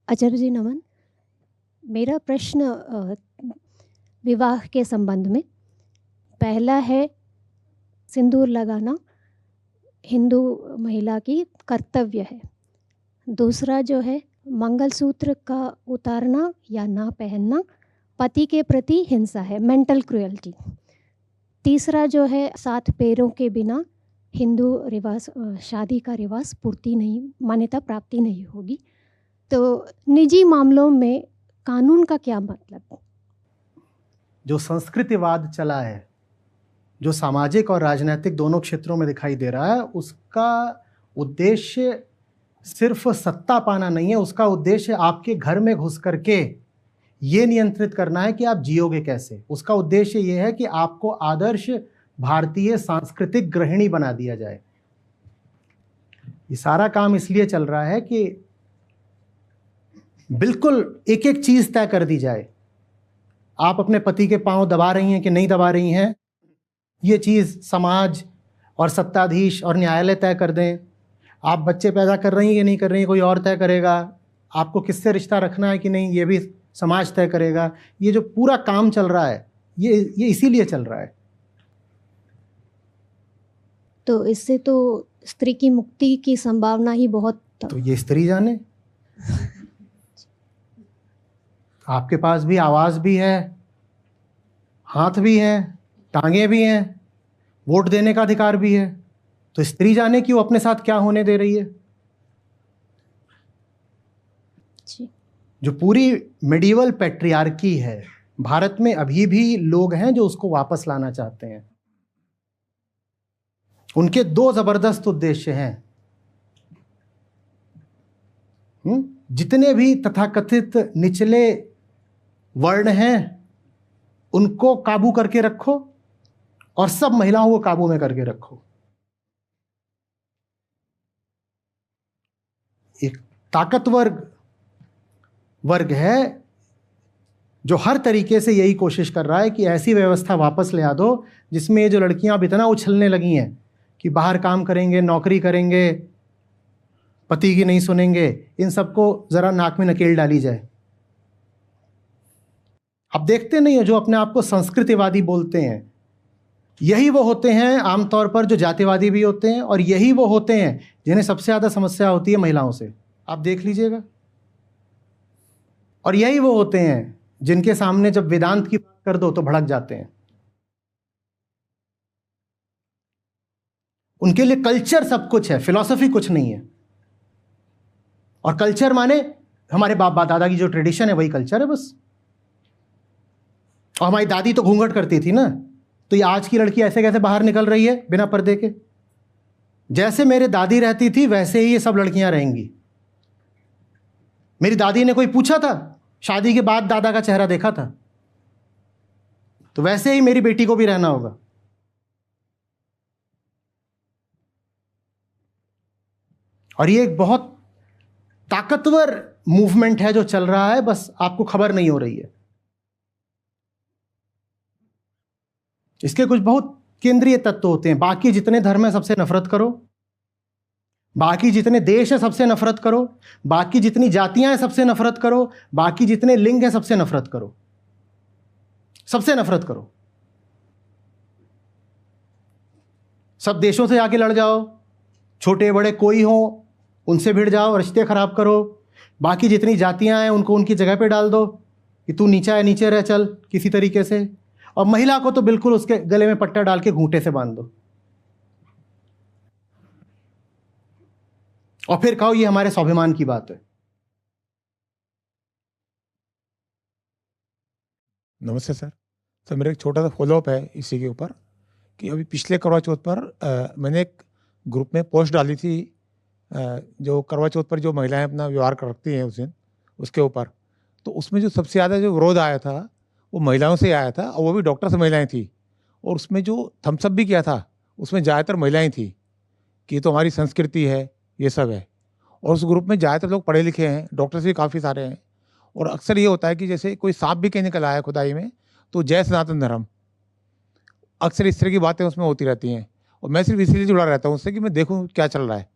आचार्य जी नमन। मेरा प्रश्न विवाह के संबंध में। पहला है, सिंदूर लगाना हिंदू महिला की कर्तव्य है। दूसरा जो है, मंगलसूत्र का उतारना या ना पहनना पति के प्रति हिंसा है, मेंटल क्रुएल्टी। तीसरा जो है, 7 पैरों के बिना हिंदू रिवाज, शादी का रिवाज पूर्ति नहीं, मान्यता प्राप्ति नहीं होगी। तो निजी मामलों में कानून का क्या मतलब? जो संस्कृतिवाद चला है, जो सामाजिक और राजनीतिक दोनों क्षेत्रों में दिखाई दे रहा है, उसका उद्देश्य सिर्फ सत्ता पाना नहीं है। उसका उद्देश्य आपके घर में घुस करके ये नियंत्रित करना है कि आप जियोगे कैसे। उसका उद्देश्य ये है कि आपको आदर्श भारतीय सांस्कृतिक गृहिणी बना दिया जाए। ये सारा काम इसलिए चल रहा है कि बिल्कुल एक एक चीज तय कर दी जाए। आप अपने पति के पांव दबा रही हैं कि नहीं दबा रही हैं, ये चीज समाज और सत्ताधीश और न्यायालय तय कर दें। आप बच्चे पैदा कर रही हैं कि नहीं कर रही हैं, कोई और तय करेगा। आपको किससे रिश्ता रखना है कि नहीं, ये भी समाज तय करेगा। ये जो पूरा काम चल रहा है, ये इसीलिए चल रहा है। तो इससे तो स्त्री की मुक्ति की संभावना ही बहुत। तो ये स्त्री जाने। आपके पास भी आवाज भी है, हाथ भी है, टांगे भी हैं, वोट देने का अधिकार भी है। तो स्त्री जाने कि वो अपने साथ क्या होने दे रही है। जो पूरी मेडिवल पैट्रियार्की है, भारत में अभी भी लोग हैं जो उसको वापस लाना चाहते हैं। उनके 2 जबरदस्त उद्देश्य हैं। जितने भी तथाकथित निचले वर्ण हैं उनको काबू करके रखो और सब महिलाओं को काबू में करके रखो। एक ताकतवर वर्ग है जो हर तरीके से यही कोशिश कर रहा है कि ऐसी व्यवस्था वापस ले आ दो जिसमें ये जो लड़कियां अब इतना उछलने लगी हैं कि बाहर काम करेंगे, नौकरी करेंगे, पति की नहीं सुनेंगे, इन सबको जरा नाक में नकेल डाली जाए। अब देखते नहीं हो जो अपने आप को संस्कृतिवादी बोलते हैं, यही वो होते हैं आमतौर पर जो जातिवादी भी होते हैं, और यही वो होते हैं जिन्हें सबसे ज़्यादा समस्या होती है महिलाओं से। आप देख लीजिएगा। और यही वो होते हैं जिनके सामने जब वेदांत की बात कर दो तो भड़क जाते हैं। उनके लिए कल्चर सब कुछ है, फिलॉसफी कुछ नहीं है। और कल्चर माने हमारे बाप दादा की जो ट्रेडिशन है वही कल्चर है बस। और हमारी दादी तो घूंघट करती थी ना, तो ये आज की लड़की ऐसे कैसे बाहर निकल रही है बिना पर्दे के। जैसे मेरे दादी रहती थी वैसे ही ये सब लड़कियां रहेंगी। मेरी दादी ने कोई पूछा था, शादी के बाद दादा का चेहरा देखा था, तो वैसे ही मेरी बेटी को भी रहना होगा। और ये एक बहुत ताकतवर मूवमेंट है जो चल रहा है, बस आपको खबर नहीं हो रही है। इसके कुछ बहुत केंद्रीय तत्व होते हैं। बाकी जितने धर्म है सबसे नफरत करो, बाकी जितने देश है सबसे नफरत करो, बाकी जितनी जातियां हैं सबसे नफरत करो, बाकी जितने लिंग हैं सबसे नफरत करो, सबसे नफरत करो। सब देशों से आके लड़ जाओ, छोटे बड़े कोई हो उनसे भिड़ जाओ, रिश्ते खराब करो। बाकी जितनी जातियां हैं उनको उनकी जगह पे डाल दो कि तू नीचा है नीचे रह चल किसी तरीके से। और महिला को तो बिल्कुल उसके गले में पट्टा डाल के घूंटे से बांध दो और फिर कहो ये हमारे स्वाभिमान की बात है। नमस्ते सर। तो मेरा एक छोटा सा फॉलोअप है इसी के ऊपर कि अभी पिछले करवा चौथ पर मैंने एक ग्रुप में पोस्ट डाली थी, जो करवा चौथ पर जो महिलाएं अपना व्यवहार रखती हैं उस दिन, उसके ऊपर। तो उसमें जो सबसे ज़्यादा जो विरोध आया था वो महिलाओं से आया था, और वो भी डॉक्टर से महिलाएं थी। और उसमें जो थम्सअप भी किया था उसमें ज़्यादातर महिलाएं थी कि ये तो हमारी संस्कृति है, ये सब है। और उस ग्रुप में ज़्यादातर लोग पढ़े लिखे हैं, डॉक्टर्स भी काफ़ी सारे हैं। और अक्सर ये होता है कि जैसे कोई सांप भी कहीं निकल आया खुदाई में तो जय सनातन धर्म, अक्सर इस तरह की बातें उसमें होती रहती हैं। और मैं सिर्फ इसीलिए जुड़ा रहता हूँ उससे कि मैं देखूँ क्या चल रहा है।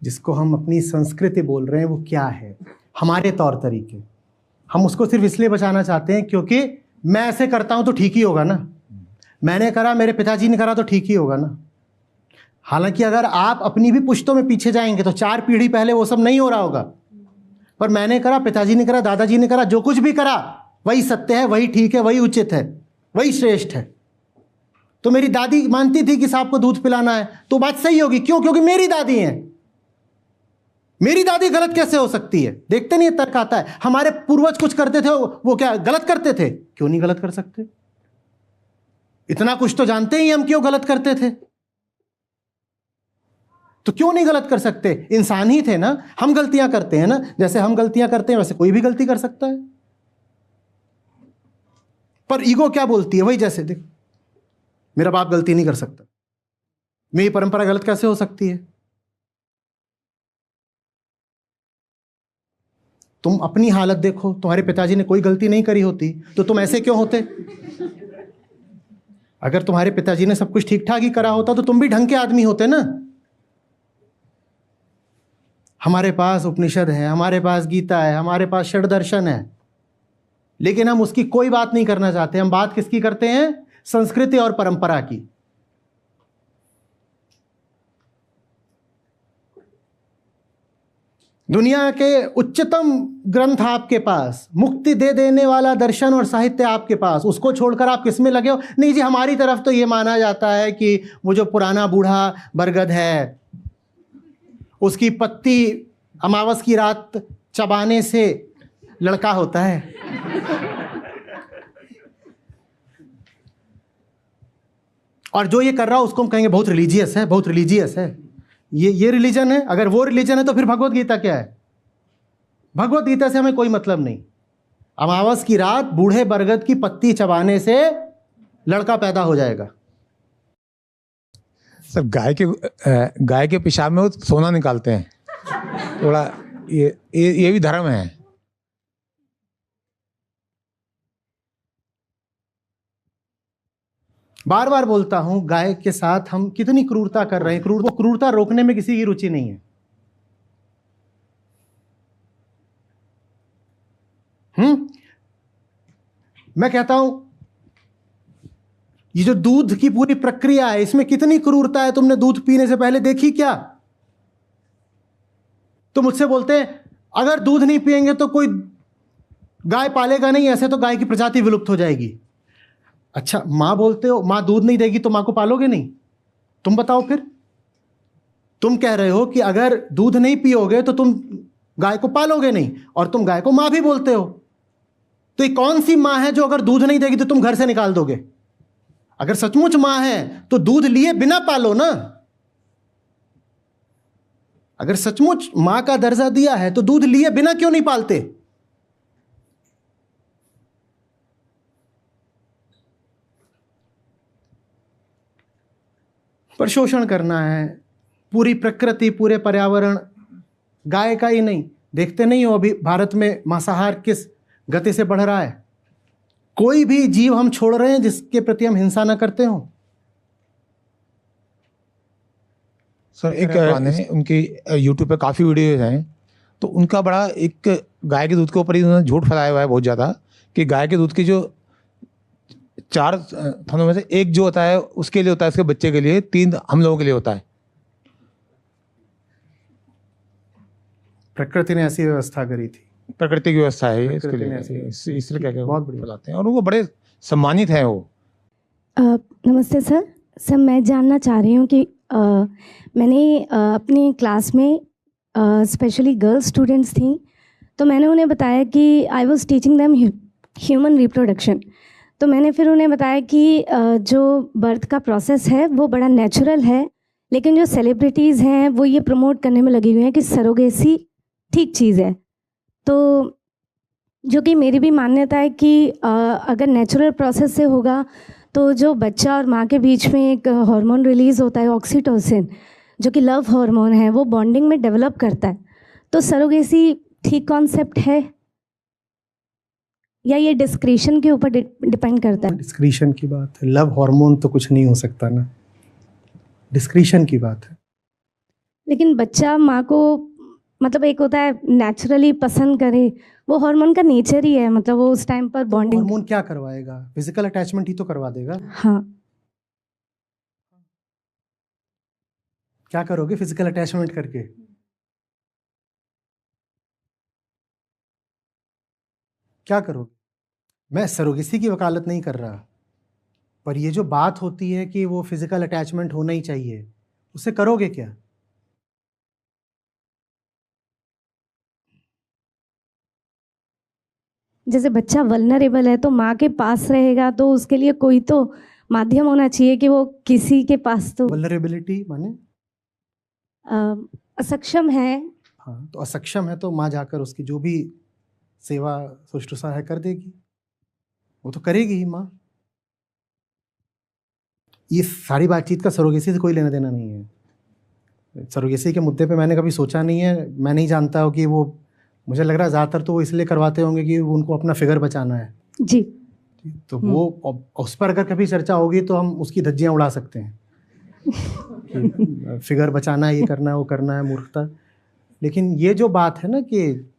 जिसको हम अपनी संस्कृति बोल रहे हैं, वो क्या है, हमारे तौर तरीके। हम उसको सिर्फ इसलिए बचाना चाहते हैं क्योंकि मैं ऐसे करता हूं तो ठीक ही होगा ना, मैंने करा, मेरे पिताजी ने करा तो ठीक ही होगा ना। हालांकि अगर आप अपनी भी पुश्तों में पीछे जाएंगे तो 4 पीढ़ी पहले वो सब नहीं हो रहा होगा, पर मैंने करा, पिताजी ने करा, दादाजी ने करा, जो कुछ भी करा वही सत्य है, वही ठीक है, वही उचित है, वही श्रेष्ठ है। तो मेरी दादी मानती थी कि सांप को दूध पिलाना है, तो बात सही होगी। क्यों? क्योंकि मेरी दादी है। मेरी दादी गलत कैसे हो सकती है? देखते नहीं, तर्क आता है। हमारे पूर्वज कुछ करते थे, वो क्या गलत करते थे? क्यों नहीं गलत कर सकते? इतना कुछ तो जानते ही हम क्यों गलत करते थे, तो क्यों नहीं गलत कर सकते? इंसान ही थे ना, हम गलतियां करते हैं ना, जैसे हम गलतियां करते हैं वैसे कोई भी गलती कर सकता है। पर ईगो क्या बोलती है? वही जैसे देख, मेरा बाप गलती नहीं कर सकता, मेरी परंपरा गलत कैसे हो सकती है? तुम अपनी हालत देखो, तुम्हारे पिताजी ने कोई गलती नहीं करी होती तो तुम ऐसे क्यों होते? अगर तुम्हारे पिताजी ने सब कुछ ठीक ठाक ही करा होता तो तुम भी ढंग के आदमी होते ना। हमारे पास उपनिषद है, हमारे पास गीता है, हमारे पास षड दर्शन है, लेकिन हम उसकी कोई बात नहीं करना चाहते। हम बात किसकी करते हैं? संस्कृति और परंपरा की। दुनिया के उच्चतम ग्रंथ आपके पास, मुक्ति दे देने वाला दर्शन और साहित्य आपके पास, उसको छोड़कर आप किस में लगे हो? नहीं जी, हमारी तरफ तो ये माना जाता है कि वो जो पुराना बूढ़ा बरगद है, उसकी पत्ती अमावस की रात चबाने से लड़का होता है। और जो ये कर रहा है उसको हम कहेंगे बहुत रिलीजियस है, बहुत रिलीजियस है। ये रिलीजन है? अगर वो रिलीजन है तो फिर भगवत गीता क्या है? भगवत गीता से हमें कोई मतलब नहीं। अमावस की रात बूढ़े बरगद की पत्ती चबाने से लड़का पैदा हो जाएगा। सर, गाय के पेशाब में वो सोना निकालते हैं, थोड़ा ये भी धर्म है। बार बार बोलता हूं, गाय के साथ हम कितनी क्रूरता कर रहे हैं। क्रूरता रोकने में किसी की रुचि नहीं है। मैं कहता हूं, ये जो दूध की पूरी प्रक्रिया है, इसमें कितनी क्रूरता है, तुमने दूध पीने से पहले देखी क्या? तो मुझसे बोलते हैं अगर दूध नहीं पिएंगे तो कोई गाय पालेगा नहीं, ऐसे तो गाय की प्रजाति विलुप्त हो जाएगी। अच्छा, मां बोलते हो मां दूध नहीं देगी तो मां को पालोगे नहीं? तुम बताओ फिर। तुम कह रहे हो कि अगर दूध नहीं पियोगे तो तुम गाय को पालोगे नहीं, और तुम गाय को मां भी बोलते हो। तो ये कौन सी मां है जो अगर दूध नहीं देगी तो तुम घर से निकाल दोगे? अगर सचमुच मां है तो दूध लिए बिना पालो ना। अगर सचमुच मां का दर्जा दिया है तो दूध लिए बिना क्यों नहीं पालते? पर शोषण करना है पूरी प्रकृति, पूरे पर्यावरण, गाय का ही नहीं। देखते नहीं हो अभी भारत में मांसाहार किस गति से बढ़ रहा है? कोई भी जीव हम छोड़ रहे हैं जिसके प्रति हम हिंसा ना करते हो। सर, एक उनकी यूट्यूब पे काफ़ी वीडियोज हैं, तो उनका बड़ा एक गाय के दूध के ऊपर ही उन्होंने झूठ फैलाया हुआ है बहुत ज़्यादा, कि गाय के दूध की जो 4 थनों में से एक जो होता है उसके लिए होता है, उसके बच्चे के लिए, 3 हम लोगों के लिए होता है। प्रकृति ने ऐसी व्यवस्था करी थी, प्रकृति की व्यवस्था है इसके लिए, इसलिए क्या बहुत बड़ी फैलाते हैं, और वो बड़े सम्मानित हैं वो। नमस्ते सर। सर, मैं जानना चाह रही हूँ कि मैंने अपनी क्लास में स्पेशली गर्ल्स स्टूडेंट्स थी, तो मैंने उन्हें बताया कि I was teaching them human reproduction. तो मैंने फिर उन्हें बताया कि जो बर्थ का प्रोसेस है वो बड़ा नेचुरल है, लेकिन जो सेलिब्रिटीज़ हैं वो ये प्रमोट करने में लगी हुई हैं कि सरोगेसी ठीक चीज़ है। तो जो कि मेरी भी मान्यता है कि अगर नेचुरल प्रोसेस से होगा तो जो बच्चा और माँ के बीच में एक हार्मोन रिलीज़ होता है ऑक्सीटोसिन, जो कि लव हार्मोन है, वो बॉन्डिंग में डेवलप करता है। तो सरोगेसी ठीक कॉन्सेप्ट है या ये डिस्क्रिशन के ऊपर डिपेंड करता है? डिस्क्रिशन की बात है, लव हार्मोन तो कुछ नहीं हो सकता ना, डिस्क्रिशन की बात है। लेकिन बच्चा माँ को मतलब एक होता है नेचुरली पसंद करे, वो हार्मोन का नेचर ही है, मतलब वो उस टाइम पर बॉन्डिंग। हार्मोन क्या करवाएगा? फिजिकल अटैचमेंट ही तो करवा देगा। हाँ, क्या करोगे फिजिकल अटैचमेंट करके? क्या करोगे? मैं सरोगेसी की वकालत नहीं कर रहा, पर ये जो बात होती है कि वो फिजिकल अटैचमेंट होना ही चाहिए, उसे करोगे क्या? जैसे बच्चा वल्नरेबल है तो माँ के पास रहेगा, तो उसके लिए कोई तो माध्यम होना चाहिए कि वो किसी के पास तो वल्नरेबिलिटी माने? असक्षम है। हाँ, तो असक्षम है तो माँ जाकर उसकी जो भी सेवा शुश्रूषा है कर देगी, वो तो करेगी ही माँ। ये सारी बातचीत का सरोगेसी से कोई लेना देना नहीं है। सरोगेसी के मुद्दे पे मैंने कभी सोचा नहीं है, मैं नहीं जानता हूँ कि वो, मुझे लग रहा है ज़्यादातर तो वो इसलिए करवाते होंगे कि उनको अपना फिगर बचाना है। जी। तो वो उस पर अगर कभी चर्चा होगी तो हम उसकी धज्जियाँ उड़ा सकते हैं कि फिगर बचाना है, ये करना है, वो करना है, मूर्खता। लेकिन ये जो बात है ना कि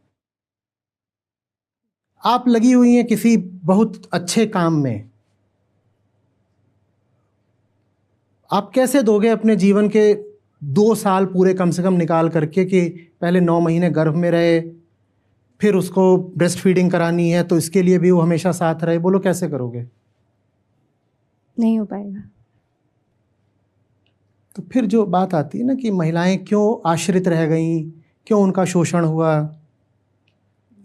आप लगी हुई हैं किसी बहुत अच्छे काम में, आप कैसे दोगे अपने जीवन के 2 साल पूरे कम से कम निकाल करके कि पहले 9 महीने गर्भ में रहे, फिर उसको ब्रेस्ट फीडिंग करानी है तो इसके लिए भी वो हमेशा साथ रहे? बोलो कैसे करोगे? नहीं हो पाएगा। तो फिर जो बात आती है ना कि महिलाएं क्यों आश्रित रह गईं, क्यों उनका शोषण हुआ।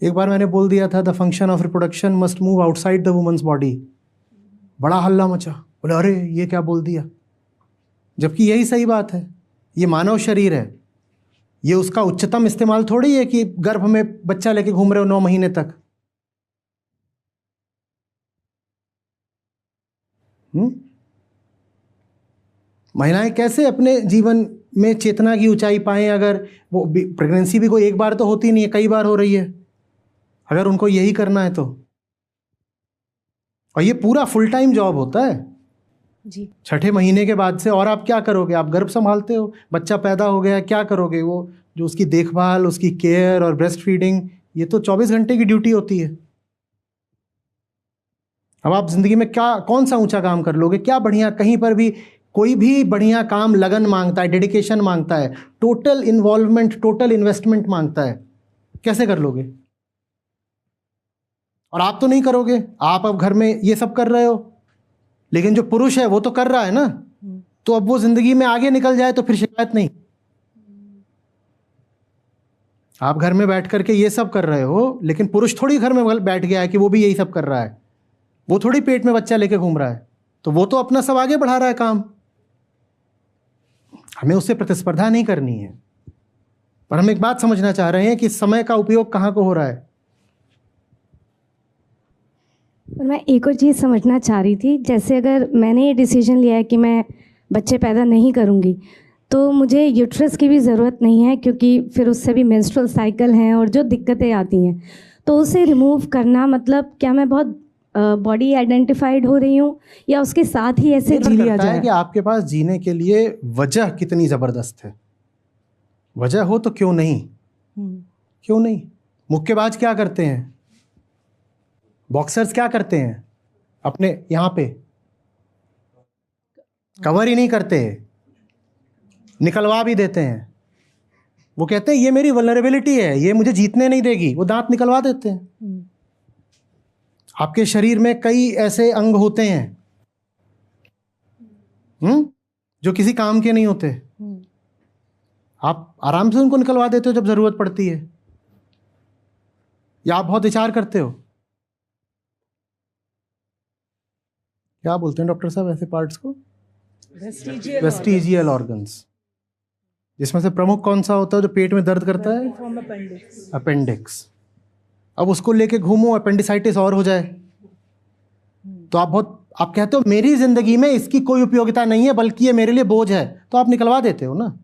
एक बार मैंने बोल दिया था the function of reproduction must move outside the women's body, बड़ा हल्ला मचा, बोले अरे ये क्या बोल दिया, जबकि यही सही बात है। ये मानव शरीर है, ये उसका उच्चतम इस्तेमाल थोड़ी है कि गर्भ में बच्चा लेके घूम रहे हो 9 महीने तक। महिलाएं कैसे अपने जीवन में चेतना की ऊंचाई पाएं अगर वो प्रेगनेंसी भी कोई एक बार तो होती नहीं है, कई बार हो रही है, अगर उनको यही करना है तो। और ये पूरा फुल टाइम जॉब होता है जी। 6ठे महीने के बाद से। और आप क्या करोगे? आप गर्भ संभालते हो, बच्चा पैदा हो गया, क्या करोगे? वो जो उसकी देखभाल, उसकी केयर और ब्रेस्ट फीडिंग, ये तो 24 घंटे की ड्यूटी होती है। अब आप जिंदगी में क्या, कौन सा ऊंचा काम कर लोगे? क्या बढ़िया, कहीं पर भी कोई भी बढ़िया काम लगन मांगता है, डेडिकेशन मांगता है, टोटल इन्वॉल्वमेंट, टोटल इन्वेस्टमेंट मांगता है। कैसे कर लोगे? और आप तो नहीं करोगे, आप अब घर में ये सब कर रहे हो, लेकिन जो पुरुष है वो तो कर रहा है ना। तो अब वो जिंदगी में आगे निकल जाए तो फिर शिकायत नहीं। आप घर में बैठ करके ये सब कर रहे हो, लेकिन पुरुष थोड़ी घर में बैठ गया है कि वो भी यही सब कर रहा है। वो थोड़ी पेट में बच्चा लेके घूम रहा है, तो वो तो अपना सब आगे बढ़ा रहा है काम। हमें उससे प्रतिस्पर्धा नहीं करनी है, पर हम एक बात समझना चाह रहे हैं कि समय का उपयोग कहाँ को हो रहा है। और मैं एक और चीज़ समझना चाह रही थी, जैसे अगर मैंने ये डिसीजन लिया है कि मैं बच्चे पैदा नहीं करूँगी, तो मुझे यूट्रस की भी ज़रूरत नहीं है, क्योंकि फिर उससे भी मेंस्ट्रुअल साइकिल हैं और जो दिक्कतें आती हैं, तो उसे रिमूव करना, मतलब क्या मैं बहुत बॉडी आइडेंटिफाइड हो रही हूँ, या उसके साथ ही ऐसे जी लिया है जाए? कि आपके पास जीने के लिए वजह कितनी ज़बरदस्त है। वजह हो तो क्यों नहीं, क्यों नहीं। मुक्केबाज क्या करते हैं, बॉक्सर्स क्या करते हैं, अपने यहाँ पे कवर ही नहीं करते, निकलवा भी देते हैं। वो कहते हैं ये मेरी वल्नरेबिलिटी है, ये मुझे जीतने नहीं देगी, वो दांत निकलवा देते हैं। आपके शरीर में कई ऐसे अंग होते हैं जो किसी काम के नहीं होते, आप आराम से उनको निकलवा देते हो जब जरूरत पड़ती है, या आप बहुत विचार करते हो। क्या बोलते हैं डॉक्टर साहब ऐसे पार्ट्स को? Vestigial organs. जिसमें से प्रमुख कौन सा होता है जो पेट में दर्द करता है? अपेंडिक्स। अब उसको लेके घूमो, अपेंडिसाइटिस और हो जाए तो आप कहते हो मेरी जिंदगी में इसकी कोई उपयोगिता नहीं है, बल्कि ये मेरे लिए बोझ है, तो आप निकलवा देते हो ना।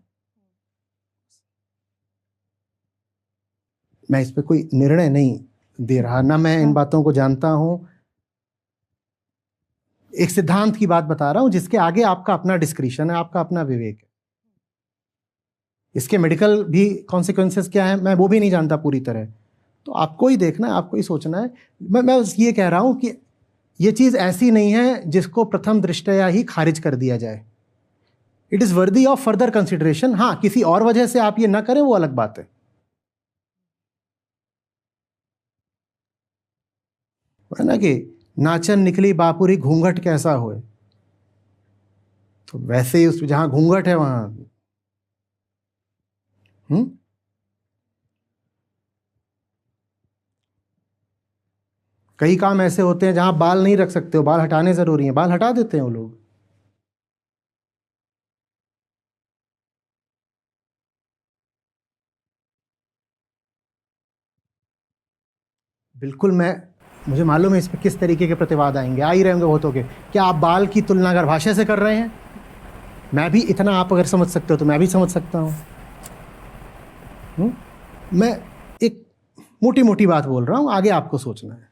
मैं इस पे कोई निर्णय नहीं दे रहा, ना मैं इन बातों को जानता हूं, एक सिद्धांत की बात बता रहा हूं जिसके आगे आपका अपना डिस्क्रिशन है, आपका अपना विवेक है। इसके मेडिकल भी कॉन्सिक्वेंसेस क्या है मैं वो भी नहीं जानता पूरी तरह। तो आपको ही देखना है, आपको ही सोचना है। मैं बस ये कह रहा हूँ कि ये चीज़ ऐसी नहीं है जिसको प्रथम दृष्टया ही खारिज कर दिया जाए। It is worthy of further consideration. हाँ, किसी और वजह से आप ये ना करें वो अलग बात है ना कि नाचन निकली बापुरी घूंघट कैसा होए, तो वैसे ही उस जहां घूंघट है वहां कई काम ऐसे होते हैं जहां बाल नहीं रख सकते हो, बाल हटाने जरूरी है, बाल हटा देते हैं वो लोग। बिल्कुल, मुझे मालूम है इस पर किस तरीके के प्रतिवाद आएंगे, आ ही रहे होंगे बहुतों के। क्या आप बाल की तुलना गर्भाशय से कर रहे हैं? मैं भी इतना, आप अगर समझ सकते हो तो मैं भी समझ सकता हूँ। मैं एक मोटी मोटी बात बोल रहा हूँ, आगे आपको सोचना है।